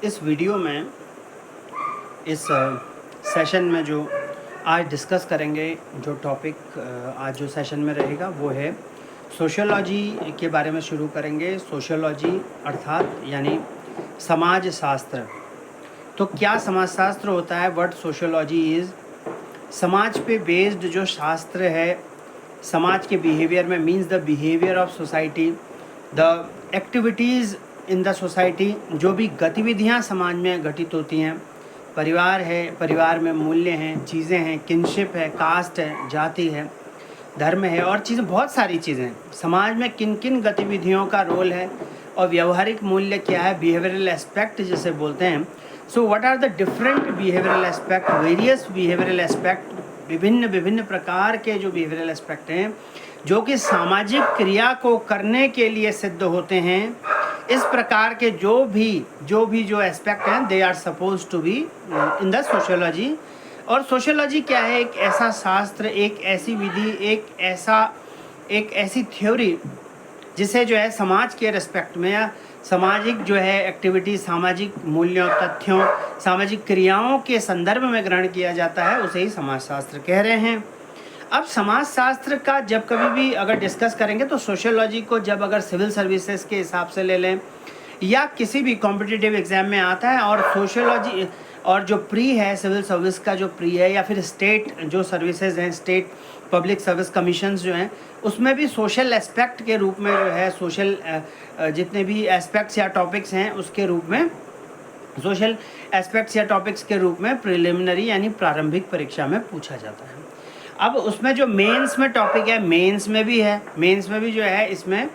इस वीडियो में इस सेशन में जो आज डिस्कस करेंगे, जो टॉपिक आज जो सेशन में रहेगा वो है सोशियोलॉजी के बारे में शुरू करेंगे। सोशियोलॉजी अर्थात यानी समाज शास्त्र। तो क्या समाज शास्त्र होता है? What sociology is? समाज पे बेस्ड जो शास्त्र है, समाज के बिहेवियर में, means the behaviour of society, the activities in the society, जो भी गतिविधियाँ समाज में घटित होती हैं। परिवार है, परिवार में मूल्य हैं, चीज़ें हैं, किनशिप है, कास्ट है, जाति है, धर्म है और चीज़ें, बहुत सारी चीज़ें हैं। समाज में किन किन गतिविधियों का रोल है और व्यवहारिक मूल्य क्या है, बिहेवियरल एस्पेक्ट जिसे बोलते हैं। So what are the different behavioural aspect, various behavioural aspect, विभिन्न विभिन्न प्रकार के जो बिहेवियरल एस्पेक्ट हैं जो कि सामाजिक क्रिया को करने के लिए सिद्ध होते हैं। इस प्रकार के जो एस्पेक्ट हैं, they are suppose to be in the sociology. और सोशियोलॉजी क्या है? एक ऐसा शास्त्र, एक ऐसी विधि, एक ऐसी थ्योरी जिसे जो है समाज के रेस्पेक्ट में या सामाजिक जो है एक्टिविटी, सामाजिक मूल्यों, तथ्यों, सामाजिक क्रियाओं के संदर्भ में ग्रहण किया जाता है, उसे ही समाजशास्त्र कह रहे हैं। अब समाजशास्त्र का जब कभी भी अगर डिस्कस करेंगे तो सोशियोलॉजी को जब अगर सिविल सर्विसेज के हिसाब से ले लें या किसी भी कॉम्पिटिटिव एग्जाम में आता है, और सोशियोलॉजी और जो प्री है, सिविल सर्विस का जो प्री है, या फिर स्टेट जो सर्विसेज हैं, स्टेट पब्लिक सर्विस कमीशंस जो हैं, उसमें भी सोशल एस्पेक्ट के रूप में जो है सोशल जितने भी एस्पेक्ट्स या टॉपिक्स हैं उसके रूप में, सोशल एस्पेक्ट्स या टॉपिक्स के रूप में प्रिलिमिनरी यानी प्रारंभिक परीक्षा में पूछा जाता है। अब उसमें जो मेंस में टॉपिक है, मेंस में भी है, मेंस में भी जो है इसमें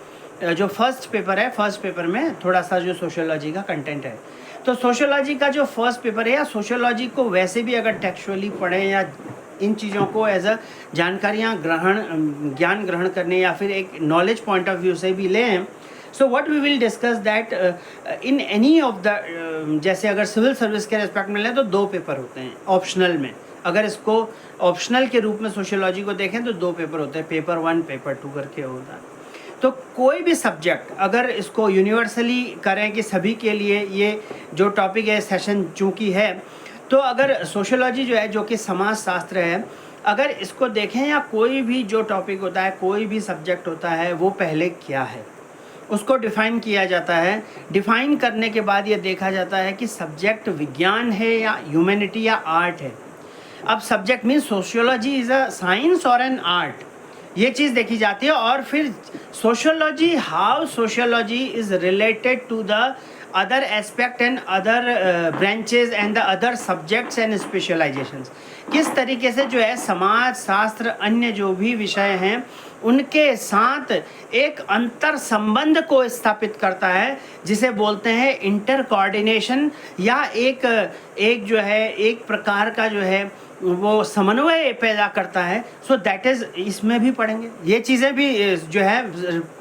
जो फर्स्ट पेपर है, फर्स्ट पेपर में थोड़ा सा जो सोशियोलॉजी का कंटेंट है। तो सोशियोलॉजी का जो फर्स्ट पेपर है, या सोशियोलॉजी को वैसे भी अगर टेक्सुअली पढ़ें या इन चीज़ों को एज अ जानकारियाँ ज्ञान ग्रहण करने या फिर एक नॉलेज पॉइंट ऑफ व्यू से भी लें, so what we will discuss that in any of the, जैसे अगर सिविल सर्विस के रेस्पेक्ट में लें तो 2 पेपर होते हैं ऑप्शनल में। अगर इसको ऑप्शनल के रूप में सोशियोलॉजी को देखें तो 2 पेपर होते हैं, पेपर 1 पेपर 2 करके होता है। तो कोई भी सब्जेक्ट अगर इसको यूनिवर्सली करें कि सभी के लिए ये जो टॉपिक है, सेशन चूँकि है, तो अगर सोशियोलॉजी जो है, जो कि समाज शास्त्र है, अगर इसको देखें या कोई भी जो टॉपिक होता है, कोई भी सब्जेक्ट होता है, वो पहले क्या है उसको डिफ़ाइन किया जाता है। डिफ़ाइन करने के बाद ये देखा जाता है कि सब्जेक्ट विज्ञान है या ह्यूमैनिटी या आर्ट है। अब subject means sociology is a science और एन आर्ट, ये चीज़ देखी जाती है। और फिर sociology, how sociology is related to the other aspect and other branches and the other subjects and specialisations, किस तरीके से जो है समाज शास्त्र अन्य जो भी विषय हैं उनके साथ एक अंतर संबंध को स्थापित करता है, जिसे बोलते हैं इंटर कोऑर्डिनेशन, या एक जो है एक प्रकार का जो है वो समन्वय पैदा करता है। सो दैट इज़, इसमें भी पढ़ेंगे ये चीज़ें भी जो है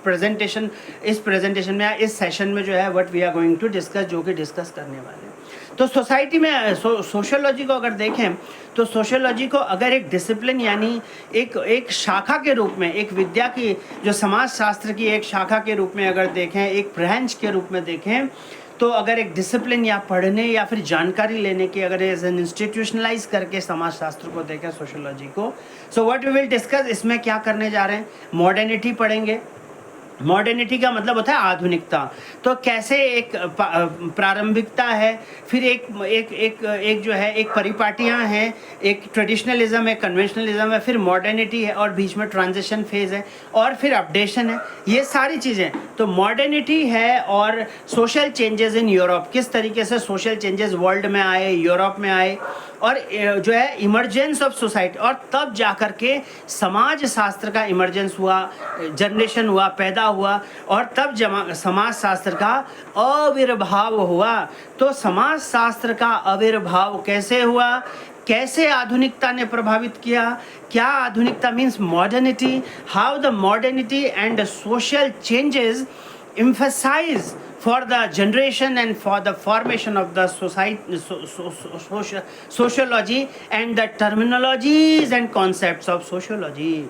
प्रेजेंटेशन, इस प्रेजेंटेशन में या इस सेशन में जो है what we are going to discuss, जो कि डिस्कस करने वाले हैं। तो सोसाइटी में सोशियोलॉजी को अगर देखें तो सोशियोलॉजी को अगर एक डिसिप्लिन यानी एक शाखा के रूप में, एक विद्या की, जो समाज शास्त्र की एक शाखा के रूप में अगर देखें, एक ब्रांच के रूप में देखें, तो अगर एक डिसिप्लिन या पढ़ने या फिर जानकारी लेने की अगर एज एन इंस्टीट्यूशनलाइज करके समाज शास्त्र को देखें सोशियोलॉजी को, so what we will discuss, इसमें क्या करने जा रहे हैं, मॉडर्निटी पढ़ेंगे। मॉडर्निटी का मतलब होता है आधुनिकता। तो कैसे एक प्रारंभिकता है, फिर एक जो है एक परिपाटियाँ हैं, एक ट्रेडिशनलिज्म है, कन्वेंशनलिज्म है, फिर मॉडर्निटी है और बीच में ट्रांजिशन फेज है और फिर अपडेशन है, ये सारी चीज़ें। तो मॉडर्निटी है और सोशल चेंजेस इन यूरोप, किस तरीके से सोशल चेंजेस वर्ल्ड में आए, यूरोप में आए, और जो है इमर्जेंस ऑफ सोसाइटी, और तब जाकर के समाज शास्त्र का इमर्जेंस हुआ, जनरेशन हुआ, पैदा हुआ, और तब समाज शास्त्र का आविर्भाव हुआ। तो समाज शास्त्र का आविर्भाव कैसे हुआ, कैसे आधुनिकता ने प्रभावित किया, क्या आधुनिकता means modernity, how the modernity and social changes emphasize for the generation and for the formation of the society, sociology and the terminologies and concepts of sociology.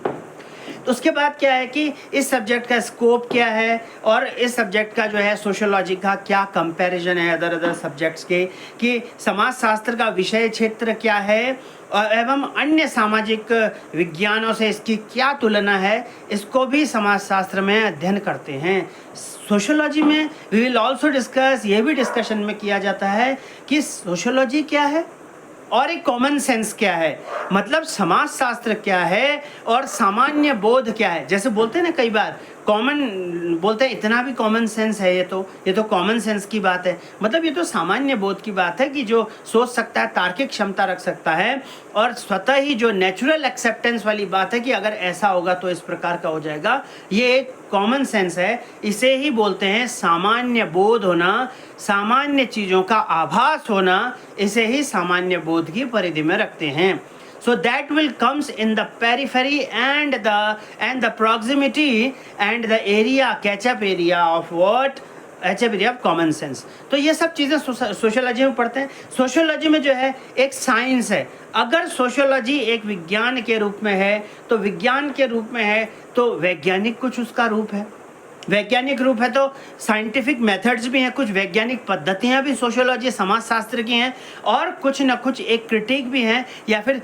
तो उसके बाद क्या है कि इस सब्जेक्ट का स्कोप क्या है और इस सब्जेक्ट का जो है सोशियोलॉजी का क्या कंपैरिजन है अदर सब्जेक्ट्स के, कि समाज शास्त्र का विषय क्षेत्र क्या है और एवं अन्य सामाजिक विज्ञानों से इसकी क्या तुलना है, इसको भी समाजशास्त्र में अध्ययन करते हैं। सोशियोलॉजी में वी विल ऑल्सो डिस्कस, ये भी डिस्कशन में किया जाता है कि सोशियोलॉजी क्या है और एक कॉमन सेंस क्या है, मतलब समाजशास्त्र क्या है और सामान्य बोध क्या है। जैसे बोलते हैं ना कई बार कॉमन बोलते हैं, इतना भी कॉमन सेंस है, ये तो कॉमन सेंस की बात है, मतलब ये तो सामान्य बोध की बात है कि जो सोच सकता है, तार्किक क्षमता रख सकता है और स्वतः ही जो नेचुरल एक्सेप्टेंस वाली बात है कि अगर ऐसा होगा तो इस प्रकार का हो जाएगा, ये एक कॉमन सेंस है। इसे ही बोलते हैं सामान्य बोध होना, सामान्य चीज़ों का आभास होना, इसे ही सामान्य बोध की परिधि में रखते हैं। So that will comes in the periphery and the proximity and the area, catch-up area of what? catch-up area of common sense। तो ये सब चीज़ें सोशियोलॉजी में पढ़ते हैं। सोशियोलॉजी में जो है एक साइंस है। अगर सोशियोलॉजी एक विज्ञान के रूप में है तो विज्ञान के रूप में है तो वैज्ञानिक कुछ उसका रूप है, वैज्ञानिक रूप है तो साइंटिफिक मेथड्स भी हैं, कुछ वैज्ञानिक पद्धतियां भी सोशियोलॉजी समाजशास्त्र की हैं और कुछ न कुछ एक क्रिटिक भी हैं, या फिर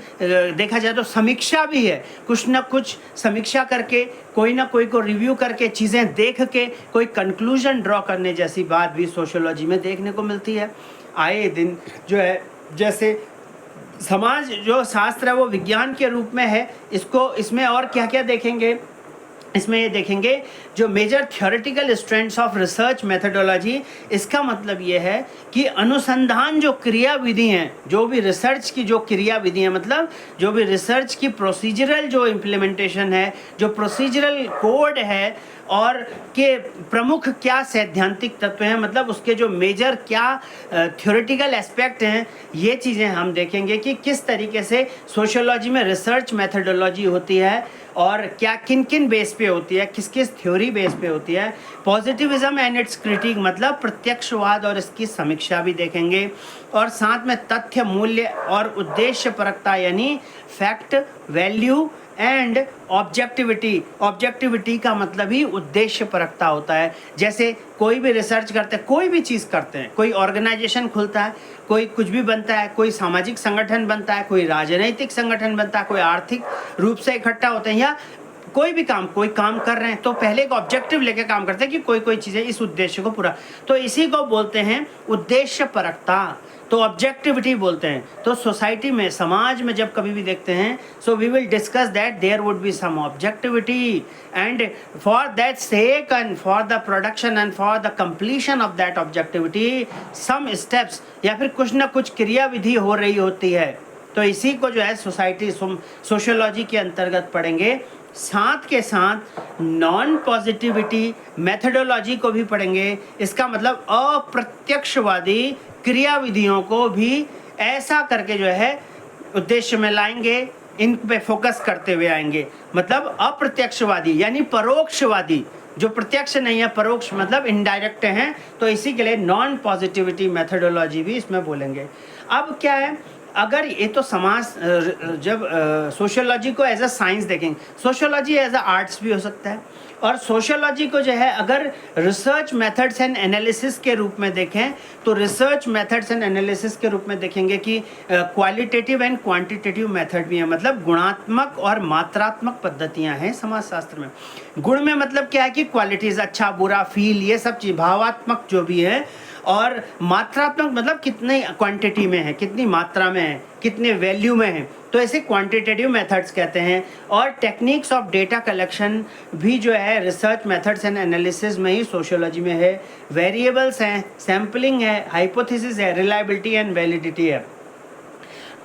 देखा जाए तो समीक्षा भी है, कुछ न कुछ समीक्षा करके कोई ना कोई को रिव्यू करके चीज़ें देख के कोई कंक्लूजन ड्रॉ करने जैसी बात भी सोशियोलॉजी में देखने को मिलती है। आए दिन जो है जैसे समाज जो शास्त्र है वो विज्ञान के रूप में है, इसमें और क्या क्या देखेंगे, इसमें ये देखेंगे जो major theoretical strengths of research methodology. इसका मतलब ये है कि अनुसंधान जो क्रियाविधि हैं, जो भी रिसर्च की जो क्रियाविधि हैं, मतलब जो भी रिसर्च की प्रोसीजरल जो इम्प्लीमेंटेशन है, जो प्रोसीजरल कोड है और के प्रमुख क्या सैद्धांतिक तत्व हैं, मतलब उसके जो मेजर क्या थ्योरेटिकल एस्पेक्ट हैं, ये चीज़ें हम देखेंगे कि किस तरीके से सोशियोलॉजी में रिसर्च मेथडोलॉजी होती है और क्या किन किन बेस पे होती है, किस किस थ्योरी बेस पे होती है। पॉजिटिविज्म एंड इट्स क्रिटिक, मतलब प्रत्यक्षवाद और इसकी समीक्षा भी देखेंगे और साथ में तथ्य, मूल्य और उद्देश्य परकता यानी fact, value and objectivity. Objectivity का मतलब ही उद्देश्य परकता होता है। जैसे कोई भी रिसर्च करते हैं, कोई भी चीज़ करते हैं, कोई ऑर्गेनाइजेशन खुलता है, कोई कुछ भी बनता है, कोई सामाजिक संगठन बनता है, कोई राजनीतिक संगठन बनता है, कोई आर्थिक रूप से इकट्ठा होते हैं, या कोई भी काम कर रहे हैं तो पहले एक ऑब्जेक्टिव लेके काम करते हैं कि कोई चीज़ें इस उद्देश्य को पूरा, तो इसी को बोलते हैं उद्देश्य परकता, तो ऑब्जेक्टिविटी बोलते हैं। तो सोसाइटी में, समाज में जब कभी भी देखते हैं, so we will discuss that there would be some objectivity and for that sake and for the production and for the completion of that objectivity some steps, या फिर कुछ ना कुछ क्रियाविधि हो रही होती है। तो इसी को जो है सोसाइटी सोशियोलॉजी के अंतर्गत पढ़ेंगे। साथ के साथ नॉन पॉजिटिविटी मेथडोलॉजी को भी पढ़ेंगे। इसका मतलब अप्रत्यक्षवादी क्रियाविधियों को भी ऐसा करके जो है उद्देश्य में लाएंगे, इन पे फोकस करते हुए आएंगे। मतलब अप्रत्यक्षवादी यानी परोक्षवादी, जो प्रत्यक्ष नहीं है, परोक्ष मतलब इनडायरेक्ट हैं, तो इसी के लिए नॉन पॉजिटिविटी मेथडोलॉजी भी इसमें बोलेंगे। अब क्या है, अगर ये तो समाज जब सोशियोलॉजी को एज अ साइंस देखेंगे, सोशियोलॉजी एज अ आर्ट्स भी हो सकता है, और सोशियोलॉजी को जो है अगर रिसर्च मेथड्स एंड एनालिसिस के रूप में देखें तो रिसर्च मेथड्स एंड एनालिसिस के रूप में देखेंगे कि क्वालिटेटिव एंड क्वांटिटेटिव मेथड भी हैं, मतलब गुणात्मक और मात्रात्मक पद्धतियां हैं समाजशास्त्र में। गुण में मतलब क्या है कि क्वालिटीज़, अच्छा बुरा, फील, ये सब चीज़ भावात्मक जो भी है, और मात्रात्मक मतलब कितनी क्वांटिटी में है, कितनी मात्रा में है, कितने वैल्यू में है, तो ऐसे क्वांटिटेटिव मेथड्स कहते हैं। और टेक्निक्स ऑफ डेटा कलेक्शन भी जो है रिसर्च मेथड्स एंड एनालिसिस में ही सोशियोलॉजी में है। वेरिएबल्स हैं, सैम्पलिंग है, हाइपोथेसिस है, रिलायबिलिटी एंड वैलिडिटी है।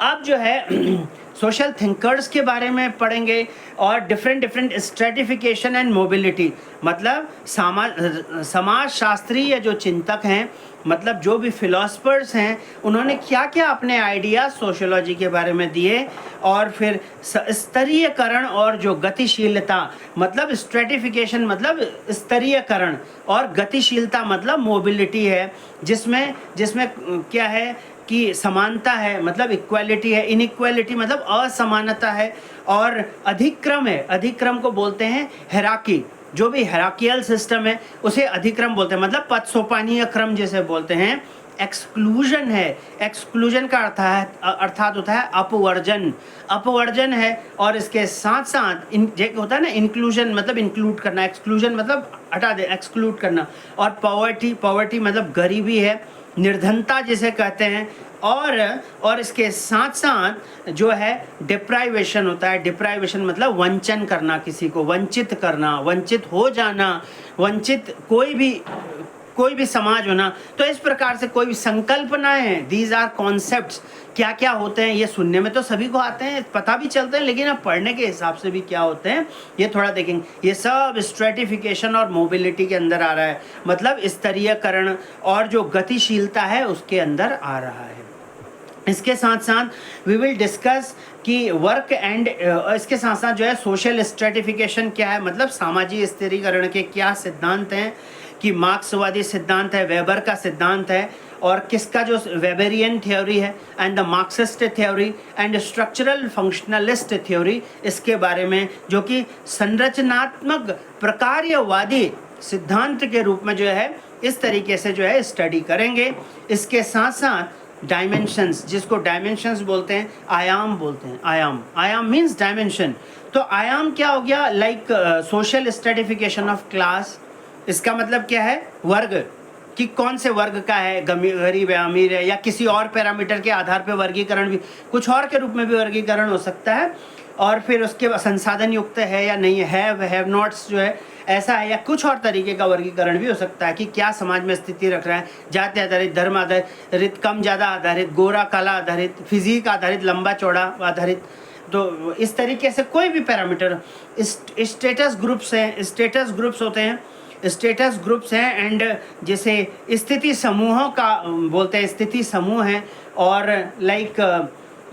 अब जो है सोशल थिंकर्स के बारे में पढ़ेंगे और डिफरेंट स्ट्रेटिफिकेशन एंड मोबिलिटी, मतलब समाज शास्त्री या जो चिंतक हैं, मतलब जो भी फिलोसफर्स हैं, उन्होंने क्या क्या अपने आइडियाज सोशियोलॉजी के बारे में दिए। और फिर स्तरीयकरण और जो गतिशीलता, मतलब स्ट्रेटिफिकेशन मतलब स्तरीयकरण और गतिशीलता मतलब मोबिलिटी है, जिसमें क्या है कि समानता है मतलब इक्वालिटी है, इनइक्वालिटी मतलब असमानता है, और अधिक्रम है, अधिक्रम को बोलते हैं हेराकी, जो भी हेराकियल सिस्टम है उसे अधिक्रम बोलते हैं, मतलब पद सोपानीय क्रम जिसे बोलते हैं। एक्सक्लूजन है, एक्सक्लूजन का अर्थ है अर्थात होता है अपवर्जन, अपवर्जन है, और इसके साथ साथ होता है ना इंक्लूजन मतलब इंक्लूड करना, एक्सक्लूजन मतलब हटा दे, एक्सक्लूड करना, और पॉवर्टी, पॉवर्टी मतलब गरीबी है, निर्धनता जिसे कहते हैं, और इसके साथ साथ जो है डिप्राइवेशन होता है, डिप्राइवेशन मतलब वंचन करना, किसी को वंचित करना, वंचित हो जाना, वंचित कोई भी समाज होना। तो इस प्रकार से कोई भी संकल्पनाएं हैं, दीज आर कॉन्सेप्ट्स, क्या क्या होते हैं ये सुनने में तो सभी को आते हैं, पता भी चलते हैं, लेकिन अब पढ़ने के हिसाब से भी क्या होते हैं ये थोड़ा देखेंगे। ये सब स्ट्रेटिफिकेशन और मोबिलिटी के अंदर आ रहा है, मतलब स्तरीयकरण और जो गतिशीलता है उसके अंदर आ रहा है। इसके साथ साथ वी विल डिस्कस कि वर्क एंड इसके साथ साथ जो है सोशल स्ट्रेटिफिकेशन क्या है, मतलब सामाजिक स्थिरीकरण के क्या सिद्धांत हैं, कि मार्क्सवादी सिद्धांत है, वेबर का सिद्धांत है, और किसका जो वेबेरियन थ्योरी है, and the Marxist theory and structural functionalist theory, इसके बारे में, जो कि संरचनात्मक प्रकार्यवादी सिद्धांत के रूप में जो है इस तरीके से जो है स्टडी करेंगे। इसके साथ साथ डायमेंशंस, जिसको डायमेंशंस बोलते हैं, आयाम बोलते हैं, आयाम मीन्स डायमेंशन। तो आयाम क्या हो गया, like social stratification of class, इसका मतलब क्या है वर्ग, कि कौन से वर्ग का है, गरीब है, अमीर है, या किसी और पैरामीटर के आधार पर वर्गीकरण भी, कुछ और के रूप में भी वर्गीकरण हो सकता है, और फिर उसके संसाधन युक्त है या नहीं है, हैव नॉट्स जो है ऐसा है, या कुछ और तरीके का वर्गीकरण भी हो सकता है कि क्या समाज में स्थिति रख रहा है, जाति आधारित, धर्म आधारित, कम ज़्यादा आधारित, गोरा काला आधारित, फिजिक आधारित, लंबा चौड़ा आधारित। तो इस तरीके से कोई भी पैरामीटर, स्टेटस ग्रुप्स हैं, स्टेटस ग्रुप्स होते हैं, स्टेटस ग्रुप्स हैं, एंड जैसे स्थिति समूहों का बोलते हैं, स्थिति समूह हैं, और लाइक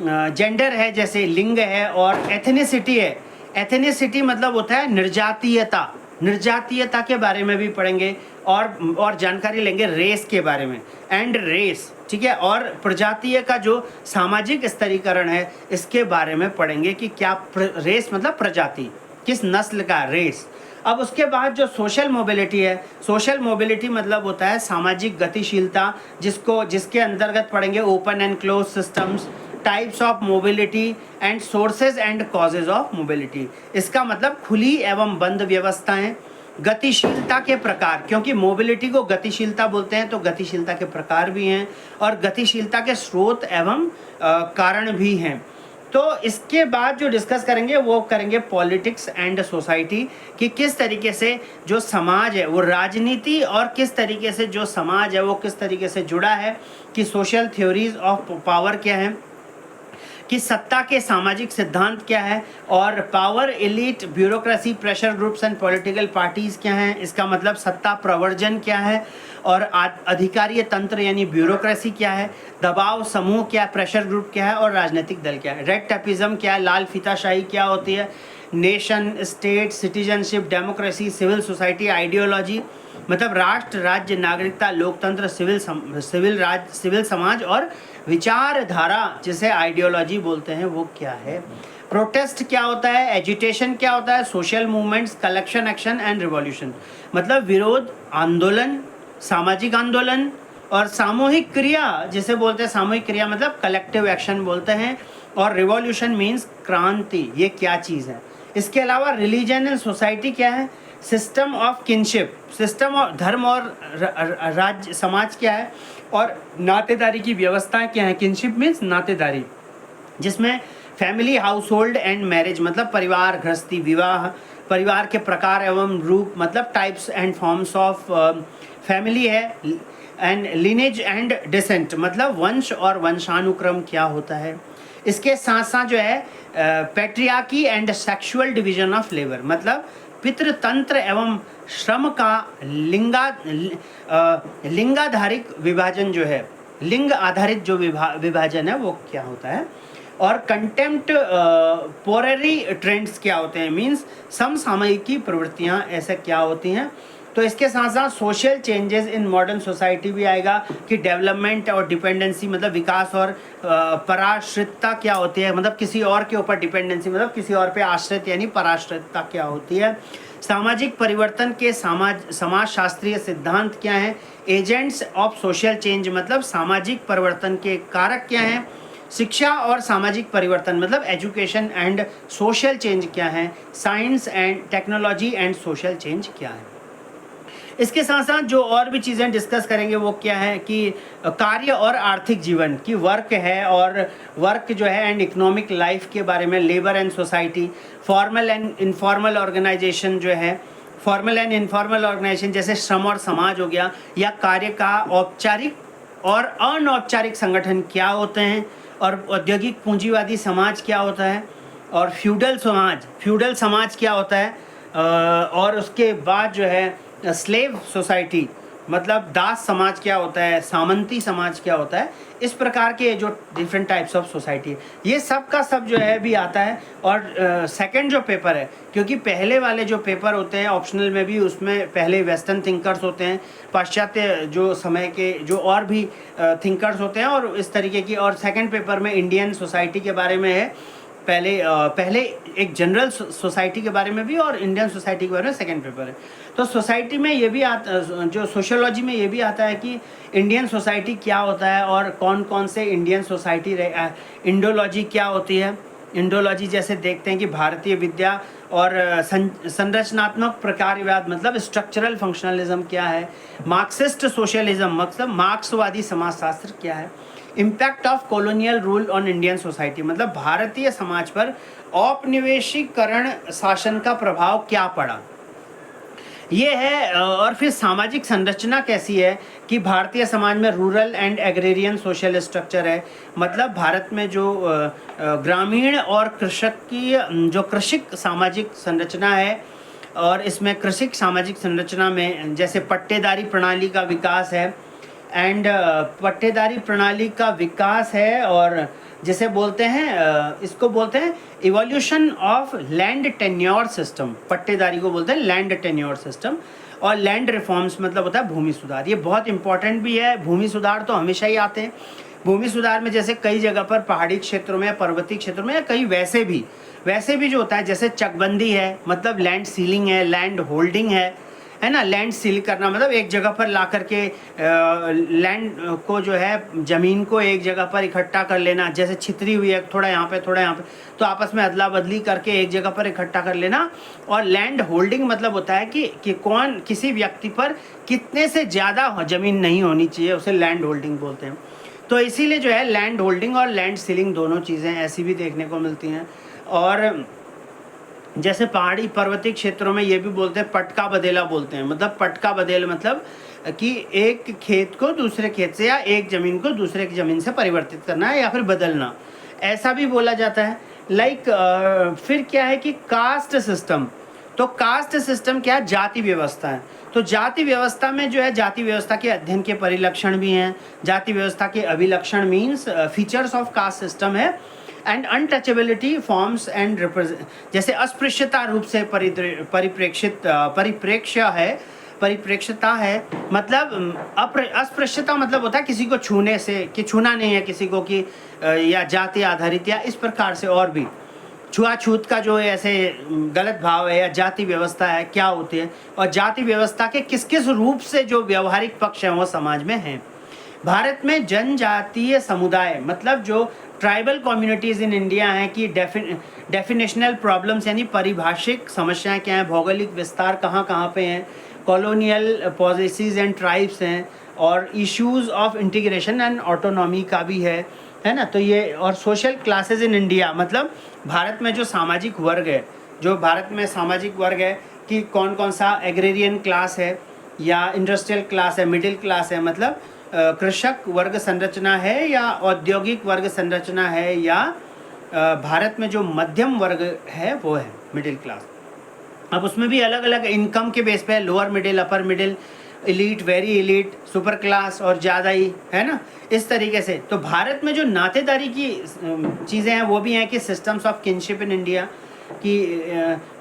जेंडर है, जैसे लिंग है, और एथनिसिटी है, एथनिसिटी मतलब होता है निर्जातीयता, निर्जातीयता के बारे में भी पढ़ेंगे, और जानकारी लेंगे रेस के बारे में, एंड रेस, ठीक है, और प्रजातीय का जो सामाजिक स्तरीकरण है इसके बारे में पढ़ेंगे कि क्या रेस मतलब प्रजाति, किस नस्ल का रेस। अब उसके बाद जो सोशल मोबिलिटी है, सोशल मोबिलिटी मतलब होता है सामाजिक गतिशीलता, जिसके अंतर्गत पढ़ेंगे open and close systems, types of mobility and sources and causes of mobility. इसका मतलब खुली एवं बंद व्यवस्थाएं, गतिशीलता के प्रकार, क्योंकि मोबिलिटी को गतिशीलता बोलते हैं तो गतिशीलता के प्रकार भी हैं, और गतिशीलता के स्रोत एवं कारण भी हैं। तो इसके बाद जो डिस्कस करेंगे वो करेंगे पॉलिटिक्स एंड सोसाइटी, कि किस तरीके से जो समाज है वो राजनीति, और किस तरीके से जो समाज है वो किस तरीके से जुड़ा है, कि सोशल थ्योरीज ऑफ पावर क्या है, कि सत्ता के सामाजिक सिद्धांत क्या है, और power elite, bureaucracy, pressure groups and political parties क्या हैं, इसका मतलब सत्ता प्रवर्जन क्या है, और अधिकारीय तंत्र यानी ब्यूरोक्रेसी क्या है, दबाव समूह क्या है, प्रेशर ग्रुप क्या है, और राजनीतिक दल क्या है, रेड टेपिज्म क्या है, लाल फीताशाही क्या होती है, nation state, citizenship, democracy, civil society, ideology मतलब राष्ट्र, राज्य, नागरिकता, लोकतंत्र, सिविल समाज, और विचारधारा जिसे आइडियोलॉजी बोलते हैं वो क्या है, प्रोटेस्ट क्या होता है, एजिटेशन क्या होता है, social movements, collection, action and revolution मतलब विरोध, आंदोलन, सामाजिक आंदोलन, और सामूहिक क्रिया जिसे बोलते हैं, सामूहिक क्रिया मतलब कलेक्टिव एक्शन बोलते हैं, और रिवॉल्यूशन मीन्स क्रांति, ये क्या चीज़ है। इसके अलावा रिलीजन एंड सोसाइटी क्या है, सिस्टम ऑफ किनशिप, सिस्टम और धर्म और राज्य समाज क्या है, और नातेदारी की व्यवस्था क्या है, किनशिप मीन्स नातेदारी, जिसमें family, house hold and marriage मतलब परिवार, गृहस्थी, विवाह, परिवार के प्रकार एवं रूप मतलब types and forms of family है, एंड लिनेज एंड डिसेंट मतलब वंश और वंशानुक्रम क्या होता है। इसके साथ साथ जो है patriarchy and sexual division of labour मतलब पितृतंत्र एवं श्रम का लिंगाधारिक विभाजन जो है, लिंग आधारित जो विभाजन है वो क्या होता है, और कंटेम्प्ट पोररी ट्रेंड्स क्या होते हैं, मीन्स समसामयिकी प्रवृत्तियाँ ऐसे क्या होती हैं, तो इसके साथ साथ social changes in modern society भी आएगा कि डेवलपमेंट और डिपेंडेंसी मतलब विकास और पराश्रितता क्या होती है, मतलब किसी और के ऊपर डिपेंडेंसी मतलब किसी और पे आश्रित यानी पराश्रितता क्या होती है। सामाजिक परिवर्तन के समाज शास्त्रीय सिद्धांत क्या हैं। एजेंट्स ऑफ सोशल चेंज मतलब सामाजिक परिवर्तन के कारक क्या हैं। शिक्षा और सामाजिक परिवर्तन मतलब एजुकेशन एंड सोशल चेंज क्या है। Science and technology and social change क्या है। इसके साथ साथ जो और भी चीज़ें डिस्कस करेंगे वो क्या है कि कार्य और आर्थिक जीवन की वर्क है, और वर्क जो है एंड इकोनॉमिक लाइफ के बारे में, labour and society, formal and informal organisation जो है, फॉर्मल एंड इनफॉर्मल ऑर्गेनाइजेशन जैसे श्रम और समाज हो गया, या कार्य का औपचारिक और अनौपचारिक संगठन क्या होते हैं, और औद्योगिक पूंजीवादी समाज क्या होता है, और फ्यूडल समाज क्या होता है, और उसके बाद जो है स्लेव सोसाइटी मतलब दास समाज क्या होता है, सामंती समाज क्या होता है। इस प्रकार के जो डिफरेंट टाइप्स ऑफ सोसाइटी है, ये सब का सब जो है भी आता है। और सेकंड जो पेपर है, क्योंकि पहले वाले जो पेपर होते हैं ऑप्शनल में भी, उसमें पहले वेस्टर्न थिंकर्स होते हैं, पाश्चात्य जो समय के जो और भी थिंकर्स होते हैं और इस तरीके की, और सेकंड पेपर में इंडियन सोसाइटी के बारे में है। पहले एक जनरल सोसाइटी के बारे में भी और इंडियन सोसाइटी के बारे में सेकंड पेपर है। तो सोसाइटी में ये भी आता, जो सोशियोलॉजी में ये भी आता है कि इंडियन सोसाइटी क्या होता है और कौन कौन से इंडियन सोसाइटी इंडोलॉजी क्या होती है। इंडोलॉजी जैसे देखते हैं कि भारतीय विद्या और संरचनात्मक प्रकारवाद मतलब स्ट्रक्चरल फंक्शनलिज्म क्या है। मार्क्सिस्ट सोशलिज्म मतलब मार्क्सवादी समाजशास्त्र क्या है। Impact of colonial rule on Indian society मतलब भारतीय समाज पर औपनिवेशीकरण शासन का प्रभाव क्या पड़ा, ये है। और फिर सामाजिक संरचना कैसी है कि भारतीय समाज में rural and agrarian social structure है, मतलब भारत में जो ग्रामीण और कृषक की जो कृषिक सामाजिक संरचना है, और इसमें कृषिक सामाजिक संरचना में जैसे पट्टेदारी प्रणाली का विकास है, एंड पट्टेदारी प्रणाली का विकास है, और जिसे बोलते हैं इसको बोलते हैं evolution of land tenure system. पट्टेदारी को बोलते हैं लैंड टेन्योर सिस्टम, और लैंड रिफॉर्म्स मतलब होता है भूमि सुधार। ये बहुत इंपॉर्टेंट भी है। भूमि सुधार तो हमेशा ही आते हैं। भूमि सुधार में जैसे कई जगह पर पहाड़ी क्षेत्रों में या पर्वतीय क्षेत्रों में, या कई वैसे भी जो होता है जैसे चकबंदी है मतलब लैंड सीलिंग है, लैंड होल्डिंग है ना। लैंड सील करना मतलब एक जगह पर ला करके लैंड को जो है ज़मीन को एक जगह पर इकट्ठा कर लेना, जैसे छितरी हुई है थोड़ा यहाँ पे थोड़ा यहाँ पे, तो आपस में अदला बदली करके एक जगह पर इकट्ठा कर लेना। और लैंड होल्डिंग मतलब होता है कि कौन किसी व्यक्ति पर कितने से ज़्यादा ज़मीन नहीं होनी चाहिए, उसे लैंड होल्डिंग बोलते हैं। तो इसीलिए जो है लैंड होल्डिंग और लैंड सीलिंग दोनों चीज़ें ऐसी भी देखने को मिलती हैं। और जैसे पहाड़ी पर्वतीय क्षेत्रों में ये भी बोलते हैं पटका बदेला बोलते हैं, मतलब पटका बदेल मतलब कि एक खेत को दूसरे खेत से या एक ज़मीन को दूसरे की ज़मीन से परिवर्तित करना है या फिर बदलना, ऐसा भी बोला जाता है। फिर क्या है कि कास्ट सिस्टम। तो कास्ट सिस्टम क्या है, जाति व्यवस्था है। तो जाति व्यवस्था में जो है जाति व्यवस्था के अध्ययन के परिलक्षण भी हैं। जाति व्यवस्था के अभिलक्षण means features of caste system है। एंड अनटचेबिलिटी फॉर्म्स एंड जैसे अस्पृश्यता रूप से परिप्रेक्ष्यता है मतलब अस्पृश्यता मतलब होता है किसी को छूने से, कि छूना नहीं है किसी को, कि या जाति आधारित या इस प्रकार से, और भी छुआछूत का जो ऐसे गलत भाव है, या जाति व्यवस्था है क्या होती है, और जाति व्यवस्था के किस किस रूप से जो व्यवहारिक पक्ष हैं वो समाज में हैं। भारत में जनजातीय समुदाय मतलब जो ट्राइबल कम्युनिटीज़ इन इंडिया हैं कि डेफिनेशनल प्रॉब्लम्स यानी परिभाषिक समस्याएं क्या हैं, भौगोलिक विस्तार कहाँ कहाँ पे हैं, कॉलोनियल पॉलिसीज़ एंड ट्राइब्स हैं, और issues of integration and autonomy का भी है ना। तो ये, और सोशल क्लासेस इन इंडिया मतलब भारत में जो सामाजिक वर्ग है, जो भारत में सामाजिक वर्ग है कि कौन कौन सा एग्रेरियन क्लास है या इंडस्ट्रियल क्लास है, मिडिल क्लास है मतलब कृषक वर्ग संरचना है या औद्योगिक वर्ग संरचना है, या भारत में जो मध्यम वर्ग है वो है मिडिल क्लास। अब उसमें भी अलग अलग इनकम के बेस पे है, lower middle, upper middle, elite, very elite, super class और ज़्यादा ही, है ना, इस तरीके से। तो भारत में जो नातेदारी की चीज़ें हैं वो भी हैं कि systems of kinship in India, कि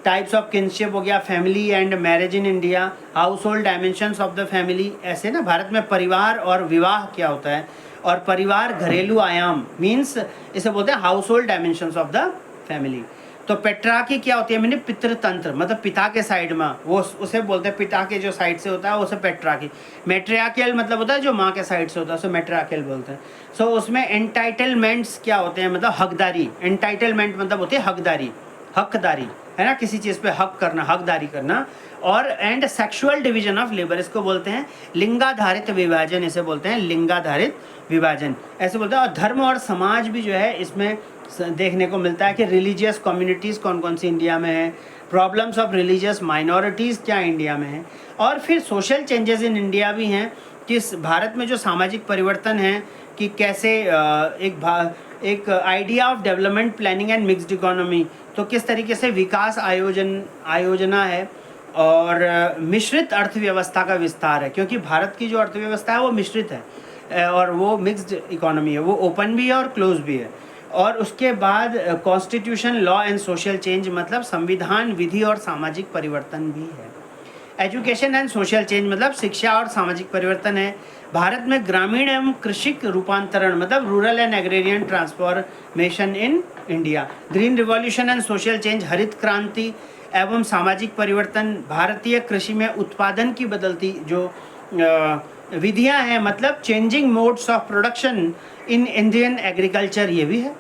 टाइप्स ऑफ किनशिप हो गया, family and marriage in India, house hold dimensions of the family, ऐसे ना भारत में परिवार और विवाह क्या होता है, और परिवार घरेलू आयाम मीन्स इसे बोलते हैं house hold dimensions of the family. तो पेट्रार्की क्या होती है, मैंने पितृतंत्र मतलब पिता के साइड में, वो उसे बोलते हैं पिता के जो साइड से होता है उसे पेट्रार्की। मैट्रियार्कियल मतलब होता है जो माँ के साइड से होता है उसे मैट्रियार्कियल बोलते हैं। सो उसमें एंटाइटलमेंट्स क्या होते हैं, मतलब हकदारी। एंटाइटलमेंट मतलब होती है हकदारी, हकदारी है ना, किसी चीज़ पे हक करना, हकदारी करना। और and sexual division of labour, इसको बोलते हैं लिंगाधारित विभाजन, इसे बोलते हैं लिंगाधारित विभाजन ऐसे बोलते हैं। और धर्म और समाज भी जो है इसमें देखने को मिलता है कि रिलीजियस कम्युनिटीज़ कौन कौन सी इंडिया में है, प्रॉब्लम्स ऑफ रिलीजियस माइनॉरिटीज़ क्या इंडिया में है, और फिर सोशल चेंजेस इन इंडिया भी हैं कि भारत में जो सामाजिक परिवर्तन है कि कैसे एक idea of development planning and mixed economy, तो किस तरीके से विकास आयोजना है और मिश्रित अर्थव्यवस्था का विस्तार है, क्योंकि भारत की जो अर्थव्यवस्था है वो मिश्रित है और वो मिक्स्ड इकोनॉमी है, वो ओपन भी है और क्लोज भी है। और उसके बाद constitution, law and social change मतलब संविधान, विधि और सामाजिक परिवर्तन भी है। एजुकेशन एंड सोशल चेंज मतलब शिक्षा और सामाजिक परिवर्तन है। भारत में ग्रामीण एवं कृषिक रूपांतरण मतलब rural and agrarian transformation in India. Green revolution and social change, हरित क्रांति एवं सामाजिक परिवर्तन। भारतीय कृषि में उत्पादन की बदलती जो विधियां हैं मतलब changing modes of production in Indian agriculture, ये भी है।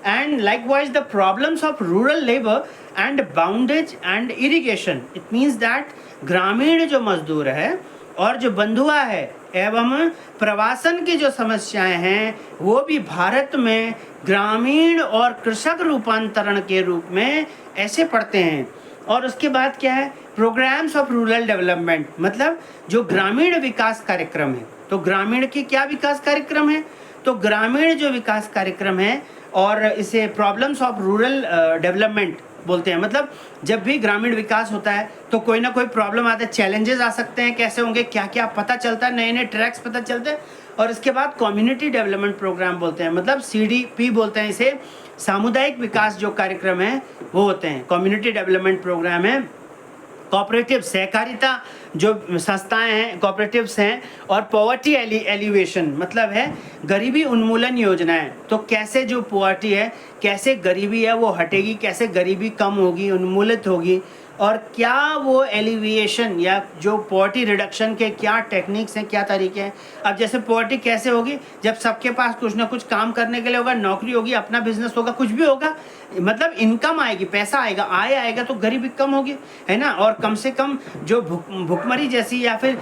And likewise the problems of rural labour and bondage and irrigation, it means that ग्रामीण जो मजदूर है और जो बंधुआ है एवं प्रवासन की जो समस्याएं हैं वो भी भारत में ग्रामीण और कृषक रूपांतरण के रूप में ऐसे पढ़ते हैं। और उसके बाद क्या है, प्रोग्राम्स ऑफ रूरल डेवलपमेंट मतलब जो ग्रामीण विकास कार्यक्रम है। तो ग्रामीण की क्या विकास कार्यक्रम है, तो ग्रामीण जो विकास कार्यक्रम है और इसे प्रॉब्लम्स ऑफ रूरल डेवलपमेंट बोलते हैं। मतलब जब भी ग्रामीण विकास होता है तो कोई ना कोई प्रॉब्लम आता है, चैलेंजेस आ सकते हैं, कैसे होंगे, क्या क्या पता चलता है, नए नए ट्रैक्स पता चलते हैं। और इसके बाद कम्युनिटी डेवलपमेंट प्रोग्राम बोलते हैं, मतलब CDP बोलते हैं इसे, सामुदायिक विकास जो कार्यक्रम है वो होते हैं, कम्युनिटी डेवलपमेंट प्रोग्राम है। कोऑपरेटिव सहकारिता जो संस्थाएं हैं कोऑपरेटिव्स हैं। और पॉवर्टी एलिवेशन मतलब है गरीबी उन्मूलन योजनाएं, तो कैसे जो पॉवर्टी है, कैसे गरीबी है वो हटेगी, कैसे गरीबी कम होगी, उन्मूलित होगी, और क्या वो एलिविएशन या जो पॉवर्टी रिडक्शन के क्या टेक्निक्स हैं, क्या तरीके हैं। अब जैसे पॉवर्टी कैसे होगी, जब सबके पास कुछ ना कुछ काम करने के लिए होगा, नौकरी होगी, अपना बिजनेस होगा, कुछ भी होगा, मतलब इनकम आएगी, पैसा आएगा, आय आएगा, तो गरीबी कम होगी, है ना। और कम से कम जो भुखमरी जैसी या फिर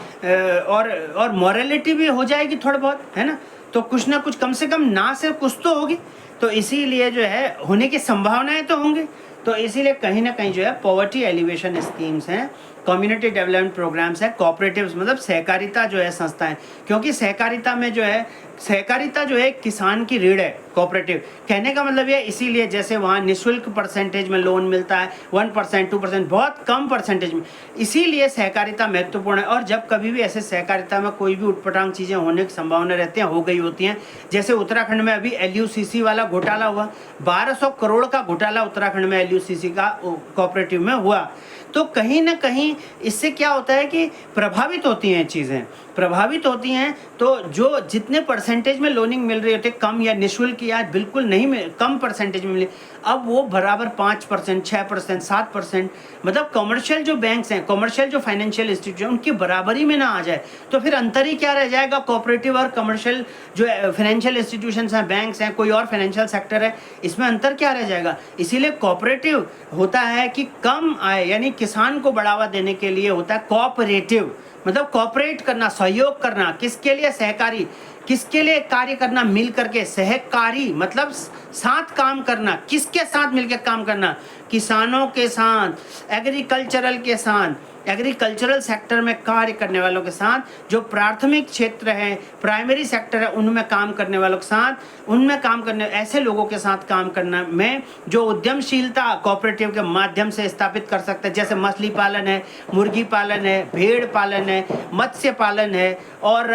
और मॉरलिटी भी हो जाएगी थोड़ा बहुत, है ना। तो कुछ ना कुछ कम से कम ना से कुछ तो होगी, तो इसीलिए जो है होने की संभावनाएं तो होंगी। तो इसीलिए कहीं ना कहीं जो है पॉवर्टी एलिवेशन स्कीम्स हैं, कम्युनिटी डेवलपमेंट प्रोग्राम्स हैं, कोऑपरेटिव्स मतलब सहकारिता जो है संस्थाएं, क्योंकि सहकारिता में जो है सहकारिता जो है किसान की रीढ़ है। कोऑपरेटिव कहने का मतलब ये, इसीलिए जैसे वहाँ निःशुल्क परसेंटेज में लोन मिलता है 1% 2%, बहुत कम परसेंटेज में, इसीलिए सहकारिता महत्वपूर्ण है। और जब कभी भी ऐसे सहकारिता में कोई भी उटपटांग चीज़ें होने की संभावना रहती हैं, हो गई होती हैं, जैसे उत्तराखंड में अभी LUCC वाला घोटाला हुआ, 1200 करोड़ का घोटाला उत्तराखंड में LUCC का कोऑपरेटिव में हुआ। तो कहीं ना कहीं इससे क्या होता है कि प्रभावित होती हैं चीज़ें, प्रभावित होती हैं। तो जो जितने परसेंटेज में लोनिंग मिल रही होती है, कम या निःशुल्क या बिल्कुल नहीं मिल, कम परसेंटेज में मिले, अब वो बराबर 5%, 6%, 7%, मतलब कमर्शियल जो बैंक्स हैं, कमर्शियल जो फाइनेंशियल इंस्टीट्यूशन, उनकी बराबरी में ना आ जाए, तो फिर अंतर ही क्या रह जाएगा, कोऑपरेटिव और कमर्शियल जो फाइनेंशियल इंस्टीट्यूशंस हैं, बैंक्स हैं, कोई और फाइनेंशियल सेक्टर है, इसमें अंतर क्या रह जाएगा। इसीलिए कोऑपरेटिव होता है कि कम आय, यानी किसान को बढ़ावा देने के लिए होता है कोऑपरेटिव, मतलब कोऑपरेट करना, सहयोग करना, किसके लिए, सहकारी, किसके लिए कार्य करना, मिल करके, सहकारी मतलब साथ काम करना, किसके साथ मिलकर काम करना, किसानों के साथ, एग्रीकल्चरल के साथ, एग्रीकल्चरल सेक्टर में कार्य करने वालों के साथ, जो प्राथमिक क्षेत्र है, प्राइमरी सेक्टर है, उनमें काम करने वालों के साथ, उनमें काम करने ऐसे लोगों के साथ काम करना में जो उद्यमशीलता कोऑपरेटिव के माध्यम से स्थापित कर सकते हैं, जैसे मछली पालन है, मुर्गी पालन है, भेड़ पालन है, मत्स्य पालन है, और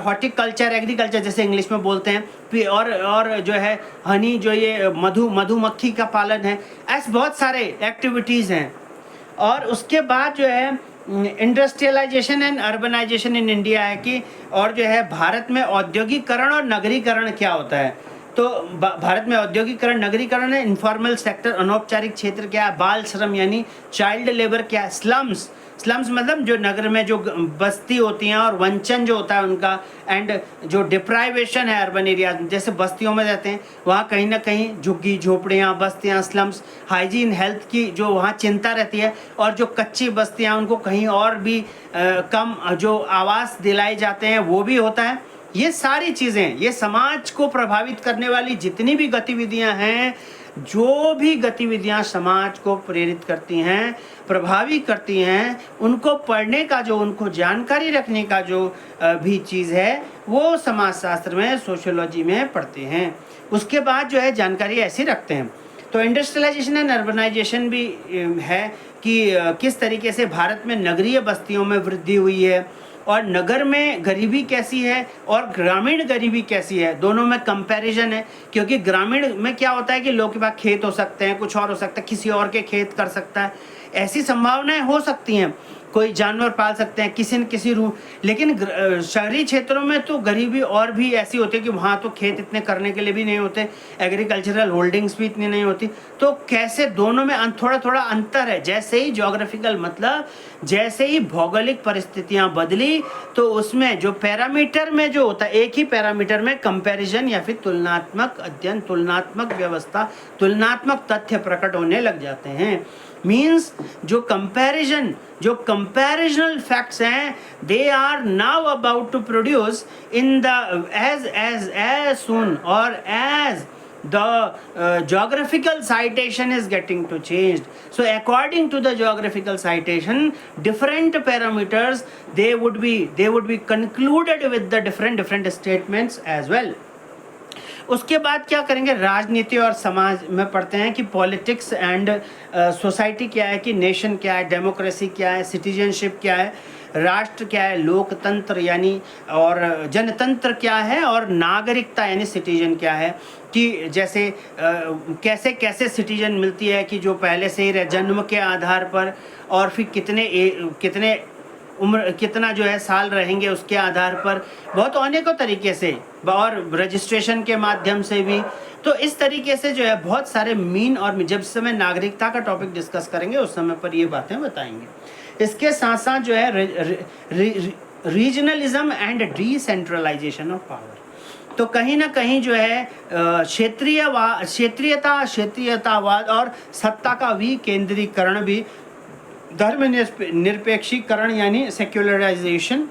हॉर्टिकल्चर, एग्रीकल्चर जैसे इंग्लिश में बोलते हैं, और जो है हनी, जो ये मधुमक्खी का पालन है, ऐसे बहुत सारे एक्टिविटीज़ हैं। और उसके बाद जो है industrialisation and urbanisation in India है कि, और जो है भारत में औद्योगिकरण और नगरीकरण क्या होता है। तो भारत में औद्योगिकरण, नगरीकरण है, इनफॉर्मल सेक्टर, अनौपचारिक क्षेत्र क्या है, बाल श्रम यानी चाइल्ड लेबर क्या है, स्लम्स मतलब जो नगर में जो बस्ती होती हैं और वंचन जो होता है उनका, एंड जो डिप्राइवेशन है अर्बन एरिया, जैसे बस्तियों में रहते हैं वहाँ कहीं ना कहीं झुग्गी झोपड़ियाँ, बस्तियाँ, स्लम्स, हाइजीन हेल्थ की जो वहाँ चिंता रहती है, और जो कच्ची बस्तियाँ उनको कहीं और भी कम जो आवास दिलाए जाते हैं वो भी होता है। ये सारी चीज़ें, ये समाज को प्रभावित करने वाली जितनी भी गतिविधियाँ हैं, जो भी गतिविधियाँ समाज को प्रेरित करती हैं, प्रभावी करती हैं, उनको पढ़ने का, जो उनको जानकारी रखने का जो भी चीज़ है, वो समाजशास्त्र में, सोशियोलॉजी में पढ़ते हैं। उसके बाद जो है जानकारी ऐसी रखते हैं। तो इंडस्ट्रियलाइजेशन एंड अर्बनाइजेशन भी है कि किस तरीके से भारत में नगरीय बस्तियों में वृद्धि हुई है, और नगर में गरीबी कैसी है और ग्रामीण गरीबी कैसी है, दोनों में कंपैरिजन है। क्योंकि ग्रामीण में क्या होता है कि लोग के पास खेत हो सकते हैं, कुछ और हो सकता है, किसी और के खेत कर सकता है, ऐसी संभावनाएं हो सकती हैं, कोई जानवर पाल सकते हैं किसी न किसी रूप। लेकिन शहरी क्षेत्रों में तो गरीबी और भी ऐसी होती है कि वहाँ तो खेत इतने करने के लिए भी नहीं होते, एग्रीकल्चरल होल्डिंग्स भी इतनी नहीं होती। तो कैसे दोनों में थोड़ा थोड़ा अंतर है। जैसे ही ज्योग्राफिकल मतलब जैसे ही भौगोलिक परिस्थितियाँ बदली, तो उसमें जो पैरामीटर में जो होता है, एक ही पैरामीटर में कंपैरिजन या फिर तुलनात्मक अध्ययन, तुलनात्मक व्यवस्था, तुलनात्मक तथ्य प्रकट होने लग जाते हैं। मीन्स जो कंपैरिजन, जो कंपैरिजनल फैक्ट्स हैं, they are now about to produce in the as soon और as the geographical citation is getting to changed. So according to the geographical citation, different parameters they would be concluded with the different statements as well. उसके बाद क्या करेंगे, राजनीति और समाज में पढ़ते हैं कि पॉलिटिक्स एंड सोसाइटी क्या है, कि नेशन क्या है, डेमोक्रेसी क्या है, सिटीजनशिप क्या है, राष्ट्र क्या है, लोकतंत्र यानी और जनतंत्र क्या है, और नागरिकता यानी सिटीजन क्या है। कि जैसे कैसे कैसे सिटीजन मिलती है, कि जो पहले से ही जन्म के आधार पर, और फिर कितने उम्र, कितना जो है साल रहेंगे उसके आधार पर, बहुत अनेकों तरीके से, और रजिस्ट्रेशन के माध्यम से भी। तो इस तरीके से जो है बहुत सारे मीन, और जब समय नागरिकता का टॉपिक डिस्कस करेंगे उस समय पर ये बातें बताएंगे। इसके साथ साथ जो है regionalism and decentralisation of power. तो कहीं ना कहीं जो है क्षेत्रीयतावाद और सत्ता का विकेंद्रीकरण भी, धर्म निरपेक्षीकरण यानी सेक्युलराइजेशन,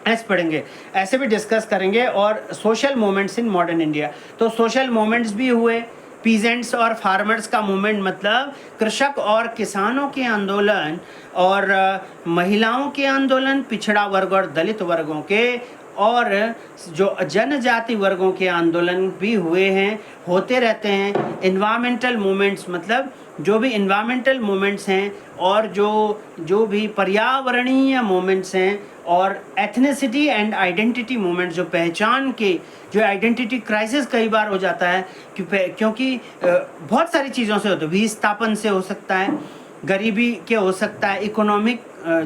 ऐसे पढ़ेंगे, ऐसे भी डिस्कस करेंगे। और social movements in modern India, तो सोशल मूवमेंट्स भी हुए, पीजेंट्स और फार्मर्स का मूवमेंट मतलब कृषक और किसानों के आंदोलन, और महिलाओं के आंदोलन, पिछड़ा वर्ग और दलित वर्गों के, और जो जनजाति वर्गों के आंदोलन भी हुए हैं, होते रहते हैं। इन्वायरमेंटल मूवमेंट्स मतलब जो भी इन्वायरमेंटल मूवमेंट्स हैं, और जो भी पर्यावरणीय मूवमेंट्स हैं, और एथनिसिटी एंड आइडेंटिटी मूवमेंट्स, जो पहचान के, जो आइडेंटिटी क्राइसिस कई बार हो जाता है, क्योंकि बहुत सारी चीज़ों से होता है, विस्थापन से हो सकता है, गरीबी के हो सकता है, इकोनॉमिक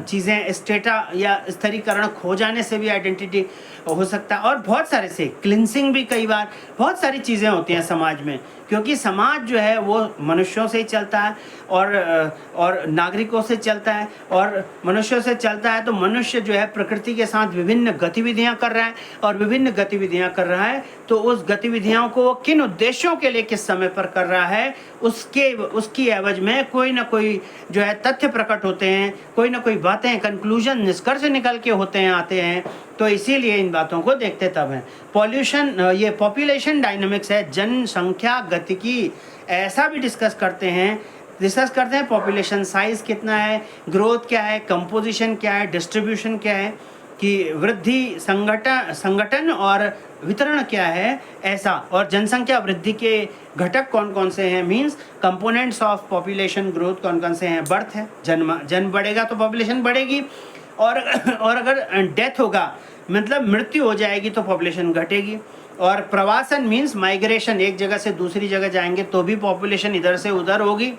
चीज़ें, स्टेटा या स्तरीकरण खो जाने से भी आइडेंटिटी हो सकता है, और बहुत सारे से क्लिनसिंग भी, कई बार बहुत सारी चीज़ें होती हैं समाज में, क्योंकि समाज जो है वो मनुष्यों से ही चलता है, और नागरिकों से चलता है, और मनुष्यों से चलता है। तो मनुष्य जो है प्रकृति के साथ विभिन्न गतिविधियां कर रहा है, और विभिन्न गतिविधियां कर रहा है, तो उस गतिविधियों को किन उद्देश्यों के लिए किस समय पर कर रहा है, उसकी एवज में कोई ना कोई जो है तथ्य प्रकट होते हैं, कोई ना कोई बातें, कंक्लूजन, निष्कर्ष निकल के होते हैं, आते हैं। तो इसीलिए इन बातों को देखते तब हैं। पॉल्यूशन, ये पॉपुलेशन डायनामिक्स है, जनसंख्या गतिकी, ऐसा भी डिस्कस करते हैं। डिस्कस करते हैं पॉपुलेशन साइज कितना है, ग्रोथ क्या है, कंपोजिशन क्या है, डिस्ट्रीब्यूशन क्या है, कि वृद्धि संगठन और वितरण क्या है ऐसा, और जनसंख्या वृद्धि के घटक कौन कौन से हैं, means components of population growth कौन कौन से हैं। बर्थ है, जन्म बढ़ेगा तो पॉपुलेशन बढ़ेगी, और और अगर डेथ होगा मतलब मृत्यु हो जाएगी तो पॉपुलेशन घटेगी। और प्रवासन मींस माइग्रेशन, एक जगह से दूसरी जगह जाएंगे तो भी पॉपुलेशन इधर से उधर होगी।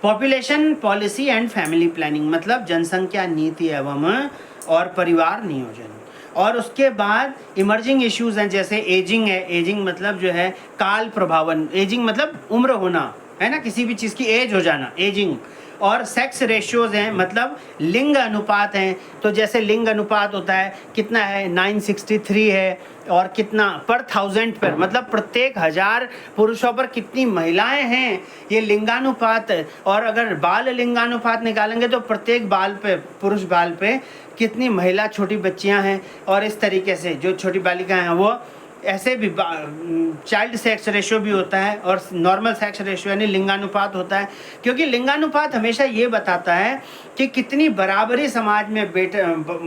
Population policy and family planning मतलब जनसंख्या नीति एवं और परिवार नियोजन। और उसके बाद इमर्जिंग इश्यूज हैं, जैसे एजिंग है, एजिंग मतलब जो है काल प्रभावन, एजिंग मतलब उम्र होना है ना, किसी भी चीज़ की एज हो जाना, एजिंग। और सेक्स रेशियोज हैं मतलब लिंग अनुपात हैं, तो जैसे लिंग अनुपात होता है कितना है 963 है, और कितना पर 1000 पर मतलब प्रत्येक 1000 पुरुषों पर कितनी महिलाएं हैं, ये लिंगानुपात। और अगर बाल लिंगानुपात निकालेंगे तो प्रत्येक बाल पे, पुरुष बाल पे कितनी महिला छोटी बच्चियां हैं, और इस तरीके से जो छोटी बालिकाएं हैं वो ऐसे भी चाइल्ड सेक्स रेशियो भी होता है, और नॉर्मल सेक्स रेशियो यानी लिंगानुपात होता है, क्योंकि लिंगानुपात हमेशा ये बताता है कि कितनी बराबरी समाज में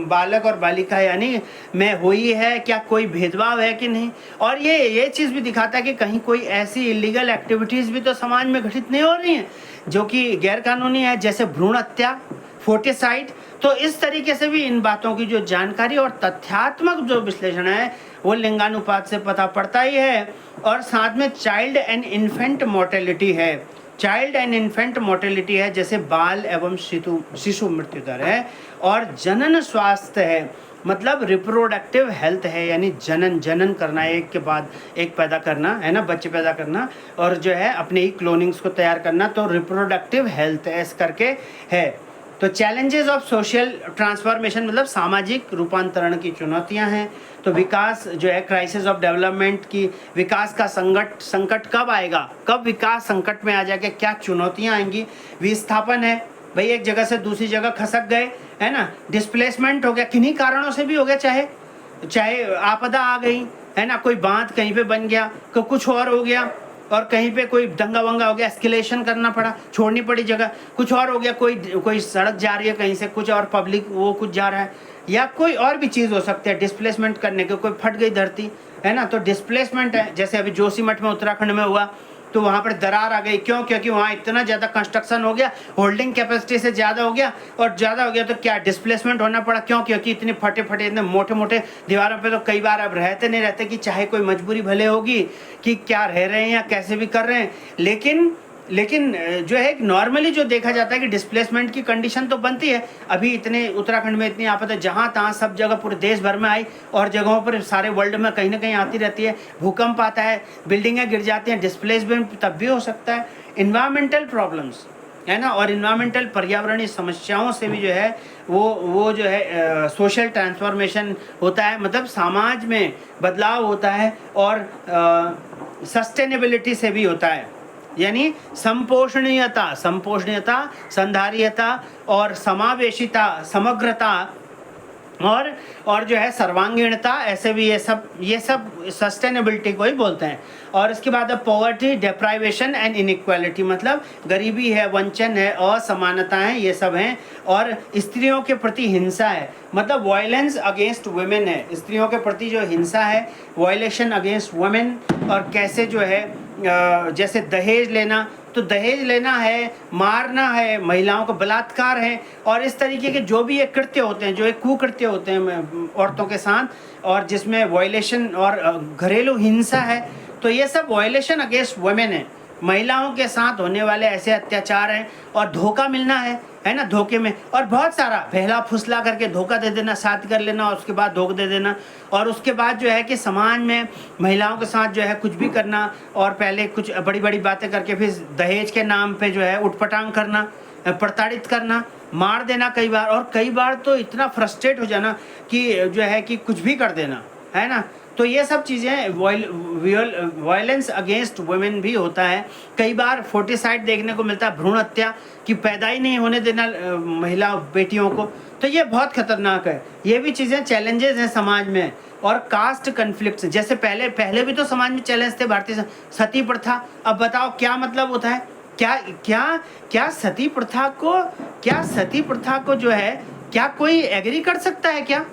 बालक और बालिका यानी में हुई है, क्या कोई भेदभाव है कि नहीं। और ये चीज़ भी दिखाता है कि कहीं कोई ऐसी इलीगल एक्टिविटीज़ भी तो समाज में घटित नहीं हो रही हैं जो कि गैरकानूनी है, जैसे भ्रूण हत्या, फोर्टिसाइड। तो इस तरीके से भी इन बातों की जो जानकारी और तथ्यात्मक जो विश्लेषण है वो लिंगानुपात से पता पड़ता ही है। और साथ में चाइल्ड एंड इन्फेंट मोर्टेलिटी है, चाइल्ड एंड इन्फेंट मोर्टेलिटी है, जैसे बाल एवं शिशु मृत्यु दर है। और जनन स्वास्थ्य है मतलब रिप्रोडक्टिव हेल्थ है, यानी जनन करना, एक के बाद एक पैदा करना है ना, बच्चे पैदा करना, और जो है अपने ही क्लोनिंग्स को तैयार करना, तो रिप्रोडक्टिव हेल्थ ऐसे करके है। तो चैलेंजेस ऑफ सोशल ट्रांसफॉर्मेशन मतलब सामाजिक रूपांतरण की चुनौतियां हैं। तो विकास जो है क्राइसिस ऑफ डेवलपमेंट की, विकास का संकट कब आएगा, कब विकास संकट में आ जाएगा, क्या चुनौतियां आएंगी। विस्थापन है, भाई एक जगह से दूसरी जगह खसक गए है ना, डिस्प्लेसमेंट हो गया, किन्हीं कारणों से भी हो गया, चाहे आपदा आ गई है ना, कोई बांध कहीं पे बन गया, कुछ और हो गया, और कहीं पे कोई दंगा वंगा हो गया, एस्केलेशन करना पड़ा, छोड़नी पड़ी जगह, कुछ और हो गया, कोई सड़क जा रही है कहीं से, कुछ और पब्लिक वो कुछ जा रहा है, या कोई और भी चीज़ हो सकती है डिस्प्लेसमेंट करने के, कोई फट गई धरती है ना, तो डिस्प्लेसमेंट है। जैसे अभी जोशीमठ में उत्तराखंड में हुआ, तो वहाँ पर दरार आ गई, क्यों, क्योंकि वहाँ इतना ज़्यादा कंस्ट्रक्शन हो गया, होल्डिंग कैपेसिटी से ज़्यादा हो गया, और ज़्यादा हो गया तो क्या डिस्प्लेसमेंट होना पड़ा, क्यों, क्योंकि इतने फटे इतने मोटे दीवारों पे तो कई बार अब रहते नहीं रहते, कि चाहे कोई मजबूरी भले होगी कि क्या रह रहे हैं या कैसे भी कर रहे हैं, लेकिन जो है नॉर्मली जो देखा जाता है कि डिस्प्लेसमेंट की कंडीशन तो बनती है। अभी इतने उत्तराखंड में इतनी आपदा जहाँ तहाँ सब जगह पूरे देश भर में आई, और जगहों पर सारे वर्ल्ड में कहीं ना कहीं आती रहती है, भूकंप आता है, बिल्डिंगें गिर जाती हैं, डिस्प्लेसमेंट तब भी हो सकता है। इन्वायरमेंटल प्रॉब्लम्स है ना, और इन्वायरमेंटल पर्यावरणीय समस्याओं से भी जो है वो जो है सोशल ट्रांसफॉर्मेशन होता है, मतलब समाज में बदलाव होता है, और सस्टेनेबिलिटी से भी होता है, यानी संपोषणीयता, संधारियता और समावेशिता, समग्रता और जो है सर्वांगीणता, ऐसे भी ये सब सस्टेनेबिलिटी को ही बोलते हैं। और इसके बाद पॉवर्टी, डेप्राइवेशन एंड इनइक्वालिटी मतलब गरीबी है, वंचन है, असमानताएं, ये सब हैं। और स्त्रियों के प्रति हिंसा है, मतलब वायलेंस अगेंस्ट वुमेन है, स्त्रियों के प्रति जो हिंसा है, वायलेशन अगेंस्ट वुमेन। और कैसे जो है जैसे दहेज लेना, तो दहेज लेना है, मारना है, महिलाओं को बलात्कार है, और इस तरीके के जो भी ये कृत्य होते हैं, जो एक कुकृत्य होते हैं औरतों के साथ, और जिसमें वायलेशन और घरेलू हिंसा है, तो ये सब वायलेशन अगेंस्ट वुमेन है, महिलाओं के साथ होने वाले ऐसे अत्याचार हैं। और धोखा मिलना है ना, धोखे में, और बहुत सारा पहला फुसला करके धोखा दे देना, शादी कर लेना और उसके बाद धोखा दे देना, और उसके बाद जो है कि समाज में महिलाओं के साथ जो है कुछ भी करना, और पहले कुछ बड़ी बड़ी बातें करके फिर दहेज के नाम पे जो है उठपटांग करना, प्रताड़ित करना, मार देना कई बार, और कई बार तो इतना फ्रस्ट्रेट हो जाना कि जो है कि कुछ भी कर देना है ना। तो ये सब चीज़ें वायलेंस अगेंस्ट वुमेन भी होता है। कई बार फोर्टिसाइड देखने को मिलता है, भ्रूण हत्या की, पैदा ही नहीं होने देना महिला बेटियों को, तो ये बहुत खतरनाक है। ये भी चीज़ें चैलेंजेस हैं समाज में। और कास्ट कन्फ्लिक्ट्स, जैसे पहले भी तो समाज में चैलेंज थे, भारतीय सती प्रथा, अब बताओ क्या मतलब होता है क्या क्या क्या सती प्रथा को क्या सती प्रथा को जो है, क्या कोई एग्री कर सकता है क्या?